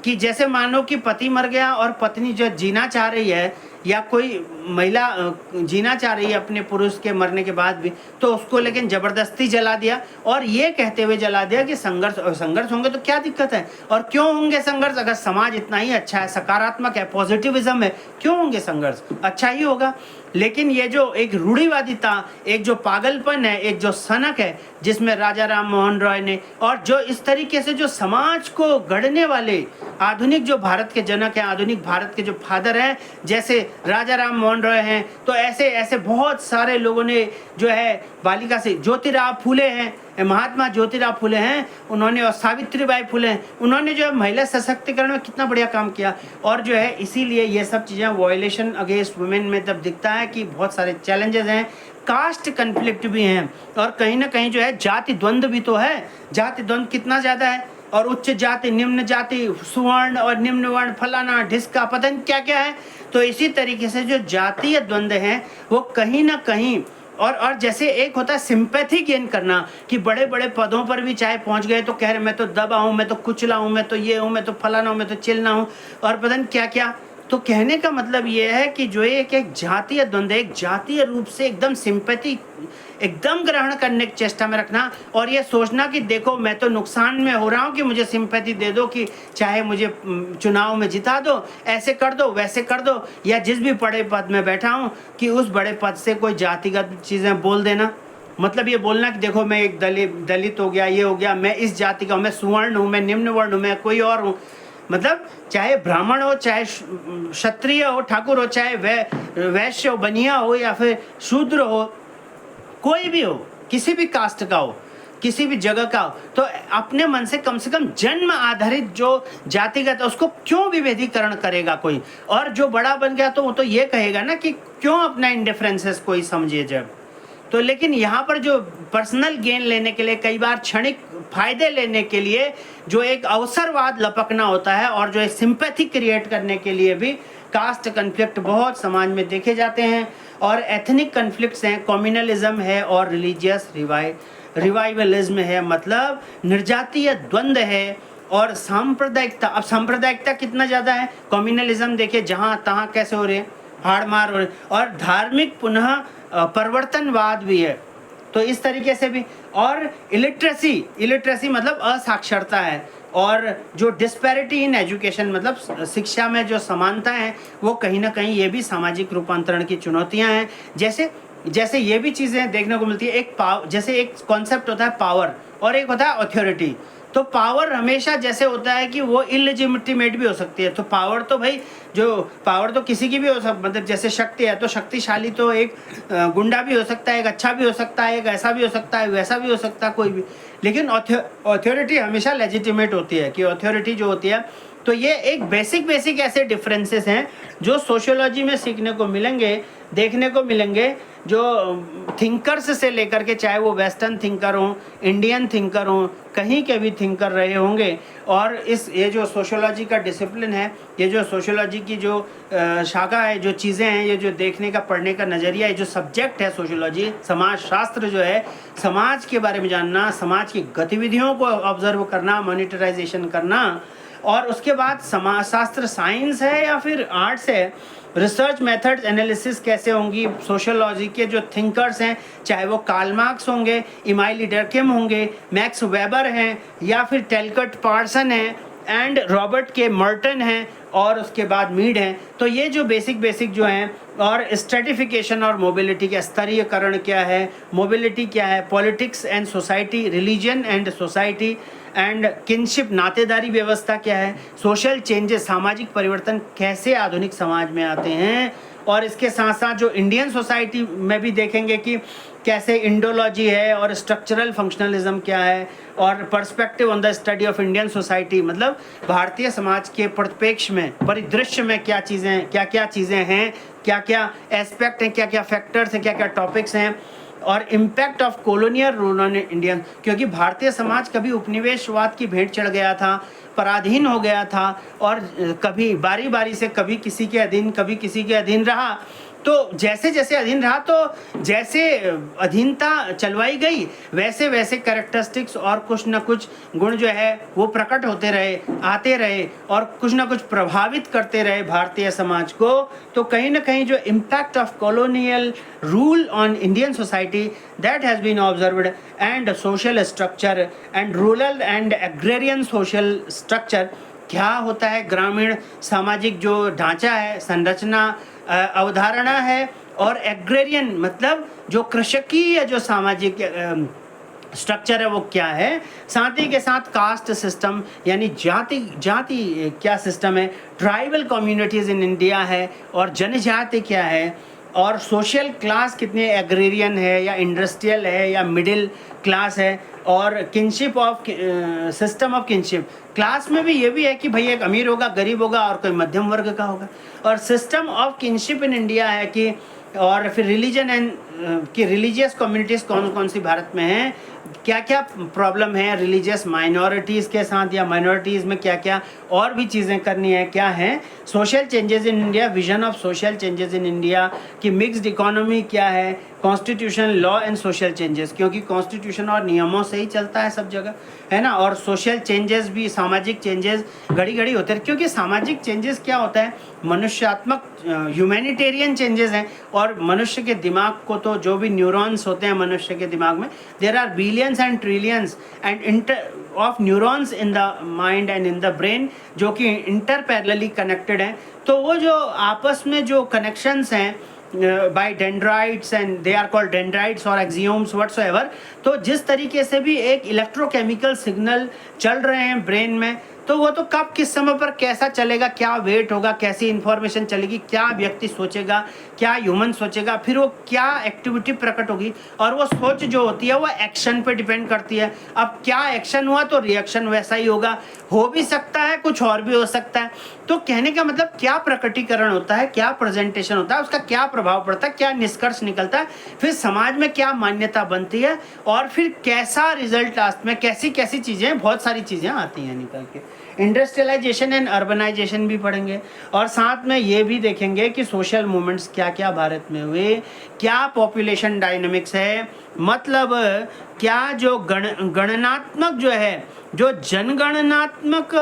कि जैसे मानो कि पति मर गया और पत्नी जो जीना चाह रही है, या कोई महिला जीना चाह रही है अपने पुरुष के मरने के बाद भी, तो उसको लेकिन जबरदस्ती जला दिया, और ये कहते हुए जला दिया कि संघर्ष होंगे तो क्या दिक्कत है, और क्यों होंगे संघर्ष? अगर समाज इतना ही अच्छा है, सकारात्मक है, पॉजिटिविज्म है, क्यों होंगे संघर्ष? अच्छा ही होगा। लेकिन ये जो एक रूढ़िवादिता, एक जो पागलपन है, एक जो सनक है, जिसमें राजा राम मोहन रॉय ने, और जो इस तरीके से जो समाज को गढ़ने वाले आधुनिक जो भारत के जनक हैं, आधुनिक भारत के जो फादर हैं, जैसे राजा राम मोहन रॉय हैं, तो ऐसे ऐसे बहुत सारे लोगों ने जो है बालिका से, ज्योतिराव फूले हैं, महात्मा ज्योतिराव फूले हैं उन्होंने, और सावित्रीबाई फूले हैं, उन्होंने जो है महिला सशक्तिकरण में कितना बढ़िया काम किया। और जो है इसीलिए ये सब चीज़ें वायलेशन अगेंस्ट वुमेन में तब दिखता है कि बहुत सारे चैलेंजेस हैं, कास्ट कन्फ्लिक्ट भी हैं, और कहीं ना कहीं जो है जाति द्वंद्व भी तो है। जाति द्वंद्व कितना ज़्यादा है, और उच्च जाति, निम्न जाति, सुवर्ण और निम्न वर्ण, फलाना ढिसका, पता नहीं क्या क्या है। तो इसी तरीके से जो जातीय द्वंद्व हैं वो कहीं ना कहीं, और जैसे एक होता है सिंपैथी गेन करना, कि बड़े बड़े पदों पर भी चाहे पहुंच गए तो कह रहे मैं तो दबा हूँ, मैं तो कुचला हूँ, मैं तो ये हूँ, मैं तो फलाना हूँ, मैं तो चिलना हूँ, और पता नहीं क्या क्या। तो कहने का मतलब ये है कि जो एक जातीय द्वंद्व, एक जातीय रूप से एकदम सिंपैथी एकदम ग्रहण करने की चेष्टा में रखना, और ये सोचना कि देखो मैं तो नुकसान में हो रहा हूँ कि मुझे सिंपैथी दे दो, कि चाहे मुझे चुनाव में जिता दो, ऐसे कर दो, वैसे कर दो, या जिस भी बड़े पद में बैठा हूँ कि उस बड़े पद से कोई जातिगत चीज़ें बोल देना। मतलब ये बोलना कि देखो मैं एक दलित हो गया, ये हो गया, मैं इस जाति का हूँ, मैं सुवर्ण हूँ, मैं निम्न वर्ण हूँ, मैं कोई और हूँ। मतलब चाहे ब्राह्मण हो, चाहे क्षत्रिय हो, ठाकुर हो, चाहे वैश्य हो, बनिया हो, या फिर शूद्र हो, कोई भी हो, किसी भी कास्ट का हो, किसी भी जगह का हो, तो अपने मन से कम जन्म आधारित जो जातिगत है उसको क्यों विभेदीकरण करेगा कोई? और जो बड़ा बन गया तो वो तो ये कहेगा ना कि क्यों अपना इंडिफरेंसेस कोई समझे जब। तो लेकिन यहाँ पर जो पर्सनल गेन लेने के लिए, कई बार क्षणिक फायदे लेने के लिए जो एक अवसरवाद लपकना होता है, और जो एक सिंपैथी क्रिएट करने के लिए भी कास्ट कन्फ्लिक्ट बहुत समाज में देखे जाते हैं, और एथनिक कन्फ्लिक्ट्स हैं, कम्युनलिज्म है, और रिलीजियस रिवाइवलिज्म है, मतलब निर्जातीय द्वंद्व है, और सांप्रदायिकता। अब सांप्रदायिकता कितना ज़्यादा है, कम्युनलिज्म देखिए जहाँ तहाँ कैसे हो रहे हैं, हाड़ मार हो रहे, और धार्मिक पुनः परिवर्तनवाद भी है। तो इस तरीके से भी, और इलिटरेसी मतलब असाक्षरता है, और जो डिस्पैरिटी इन एजुकेशन मतलब शिक्षा में जो समानता है, वो कहीं ना कहीं ये भी सामाजिक रूपांतरण की चुनौतियां हैं। जैसे ये भी चीज़ें देखने को मिलती है, जैसे एक कॉन्सेप्ट होता है पावर, और एक होता है अथॉरिटी। तो पावर हमेशा जैसे होता है कि वो इलेजिटिमेट भी हो सकती है। तो पावर तो भाई, जो पावर तो किसी की भी हो सकती, मतलब जैसे शक्ति है, तो शक्तिशाली तो एक गुंडा भी हो सकता है, एक अच्छा भी हो सकता है, एक ऐसा भी हो सकता है, वैसा भी हो सकता है, कोई भी। लेकिन अथॉरिटी हमेशा लेजिटिमेट होती है, कि अथॉरिटी जो होती है। तो ये एक बेसिक ऐसे डिफरेंसेस हैं जो सोशियोलॉजी में सीखने को मिलेंगे, देखने को मिलेंगे, जो थिंकर्स से लेकर के, चाहे वो वेस्टर्न थिंकर हों, इंडियन थिंकर हों, कहीं के भी थिंकर रहे होंगे। और ये जो सोशियोलॉजी का डिसिप्लिन है, ये जो सोशियोलॉजी की जो शाखा है, जो चीज़ें हैं, ये जो देखने का, पढ़ने का नज़रिया है, जो सब्जेक्ट है सोशियोलॉजी, समाज शास्त्र जो है, समाज के बारे में जानना, समाज की गतिविधियों को ऑब्जर्व करना, मॉनिटराइजेशन करना, और उसके बाद समाजशास्त्र साइंस है या फिर आर्ट्स है, रिसर्च मेथड्स एनालिसिस कैसे होंगी, सोशियोलॉजी के जो थिंकर्स हैं, चाहे वो कार्ल मार्क्स होंगे, इमाइली डर्केम होंगे, मैक्स वेबर हैं, या फिर टेलकट पार्सन हैं, एंड रॉबर्ट के मर्टन हैं, और उसके बाद मीड हैं। तो ये जो बेसिक जो हैं, और स्ट्रेटिफिकेशन और मोबिलिटी का स्तरीयकरण क्या है, मोबिलिटी क्या है, politics and society, religion and society, and kinship, नातेदारी व्यवस्था क्या है, सोशल चेंजेस, सामाजिक परिवर्तन कैसे आधुनिक समाज में आते हैं। और इसके साथ साथ जो इंडियन सोसाइटी में भी देखेंगे कि कैसे इंडोलॉजी है, और स्ट्रक्चरल फंक्शनलिज्म क्या है, और perspective on the study of Indian society, मतलब भारतीय समाज के परिप्रेक्ष्य में, परिदृश्य में क्या चीज़ें हैं, क्या क्या एस्पेक्ट हैं, क्या क्या फैक्टर्स हैं, क्या क्या टॉपिक्स हैं, और impact of colonial rule on Indian. क्योंकि भारतीय समाज कभी उपनिवेशवाद की भेंट चढ़ गया था, पराधीन हो गया था, और कभी बारी बारी से कभी किसी के अधीन, कभी किसी के अधीन रहा। तो जैसे जैसे अधीन रहा, तो जैसे अधीनता चलवाई गई वैसे वैसे कैरेक्टरिस्टिक्स और कुछ ना कुछ गुण जो है वो प्रकट होते रहे, आते रहे और कुछ ना कुछ प्रभावित करते रहे भारतीय समाज को। तो कहीं ना कहीं जो impact of colonial rule on Indian society that has been observed, and social structure and rural and agrarian social structure, क्या होता है ग्रामीण सामाजिक जो ढांचा है, संरचना, अवधारणा है, और एग्रेरियन मतलब जो कृषकीय जो सामाजिक स्ट्रक्चर है वो क्या है, साथ ही के साथ कास्ट सिस्टम यानी जाति क्या सिस्टम है, ट्राइबल कम्युनिटीज़ इन इंडिया है और जनजाति क्या है, और सोशल क्लास कितने एग्रेरियन है या इंडस्ट्रियल है या मिडिल क्लास है, और kinship of system of kinship class में भी ये भी है कि भाई एक अमीर होगा, गरीब होगा और कोई मध्यम वर्ग का होगा, और system of kinship in India है कि, और फिर रिलीजन एंड कि रिलीजियस कम्युनिटीज़ कौन कौन सी भारत में हैं, क्या क्या प्रॉब्लम है रिलीजियस माइनॉरिटीज़ के साथ या माइनॉरिटीज़ में क्या क्या और भी चीज़ें करनी है, क्या है social changes in India, vision of social changes in India की मिक्स्ड इकोनॉमी क्या है, constitution, law and social changes, क्योंकि कॉन्स्टिट्यूशन और नियमों से ही चलता है सब जगह, है ना, और सोशल चेंजेस भी, सामाजिक चेंजेस घड़ी घड़ी होते हैं, क्योंकि सामाजिक चेंजेस क्या होता है, मनुष्यात्मक ह्यूमैनिटेरियन चेंजेस हैं, और मनुष्य के दिमाग को तो जो भी न्यूरॉन्स होते हैं मनुष्य के दिमाग में, there are billions and trillions and of neurons in the mind and in the brain, जो कि इंटर पैरेलली कनेक्टेड हैं। तो वो जो आपस में जो कनेक्शंस हैं by dendrites and they are called dendrites or axioms whatsoever, तो जिस तरीके से भी एक इलेक्ट्रोकेमिकल सिग्नल चल रहे हैं ब्रेन में, तो वो तो कब किस समय पर कैसा चलेगा, क्या वेट होगा, कैसी इंफॉर्मेशन चलेगी, क्या व्यक्ति सोचेगा, क्या ह्यूमन सोचेगा, फिर वो क्या एक्टिविटी प्रकट होगी, और वो सोच जो होती है वो एक्शन पे डिपेंड करती है। अब क्या एक्शन हुआ तो रिएक्शन वैसा ही होगा, हो भी सकता है कुछ और भी हो सकता है। तो कहने का मतलब क्या प्रकटीकरण होता है, क्या प्रेजेंटेशन होता है, उसका क्या प्रभाव पड़ता है, क्या निष्कर्ष निकलता है, फिर समाज में क्या मान्यता बनती है, और फिर कैसा रिजल्ट लास्ट में, कैसी कैसी चीज़ें, बहुत सारी चीज़ें आती हैं निकल के। इंडस्ट्रियलाइजेशन एंड अर्बनाइजेशन भी पढ़ेंगे, और साथ में ये भी देखेंगे कि सोशल मूवमेंट्स क्या क्या भारत में हुए, क्या पॉपुलेशन डायनामिक्स है, मतलब क्या जो गणनात्मक जो है, जो जनगणनात्मक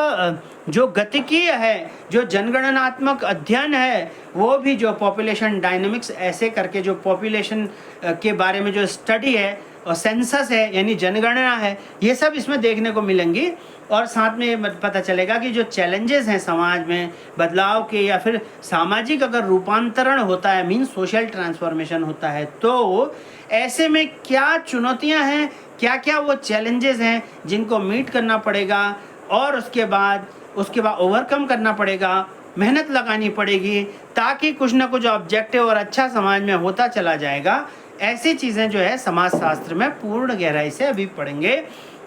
जो गतिकीय है, जो जनगणनात्मक अध्ययन है, वो भी जो पॉपुलेशन डायनामिक्स ऐसे करके जो पॉपुलेशन के बारे में जो स्टडी है और सेंसस है यानी जनगणना है, ये सब इसमें देखने को मिलेंगी। और साथ में ये पता चलेगा कि जो चैलेंजेस हैं समाज में बदलाव के, या फिर सामाजिक अगर रूपांतरण होता है, मीन सोशल ट्रांसफॉर्मेशन होता है, तो ऐसे में क्या चुनौतियां हैं, क्या क्या वो चैलेंजेस हैं जिनको मीट करना पड़ेगा, और उसके बाद ओवरकम करना पड़ेगा, मेहनत लगानी पड़ेगी, ताकि कुछ ना कुछ ऑब्जेक्टिव और अच्छा समाज में होता चला जाएगा। ऐसी चीज़ें जो है समाजशास्त्र में पूर्ण गहराई से अभी पढ़ेंगे।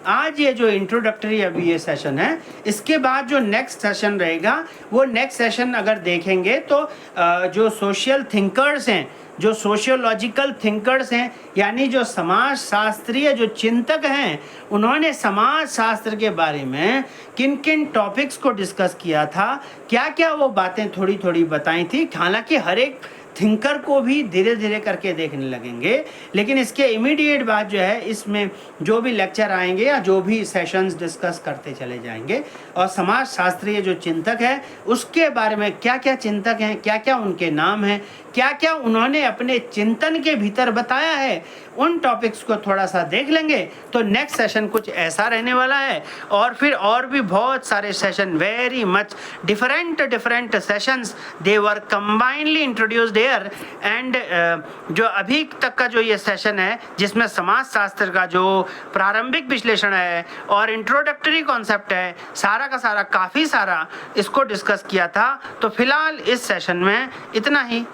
आज ये जो इंट्रोडक्टरी अभी ये सेशन है, इसके बाद जो नेक्स्ट सेशन रहेगा, वो नेक्स्ट सेशन अगर देखेंगे तो जो सोशल थिंकर्स हैं, जो सोशियोलॉजिकल थिंकर्स हैं, यानी जो समाज शास्त्रीय जो चिंतक हैं, उन्होंने समाज शास्त्र के बारे में किन किन टॉपिक्स को डिस्कस किया था, क्या क्या वो बातें थोड़ी थोड़ी बताई थी। हालांकि हर एक थिंकर को भी धीरे धीरे करके देखने लगेंगे, लेकिन इसके इमीडिएट बाद जो है इसमें जो भी लेक्चर आएंगे या जो भी सेशंस डिस्कस करते चले जाएंगे, और समाज शास्त्रीय जो चिंतक है उसके बारे में क्या क्या चिंतक हैं, क्या क्या उनके नाम हैं, क्या क्या उन्होंने अपने चिंतन के भीतर बताया है, उन टॉपिक्स को थोड़ा सा देख लेंगे। तो नेक्स्ट सेशन कुछ ऐसा रहने वाला है, और फिर और भी बहुत सारे session, very much different sessions, they were combinedly introduced here, and जो अभी तक का जो ये सेशन है जिसमें समाज शास्त्र का जो प्रारंभिक विश्लेषण है और इंट्रोडक्टरी कॉन्सेप्ट है, सारा का सारा काफ़ी सारा इसको डिस्कस किया था। तो फिलहाल इस सेशन में इतना ही।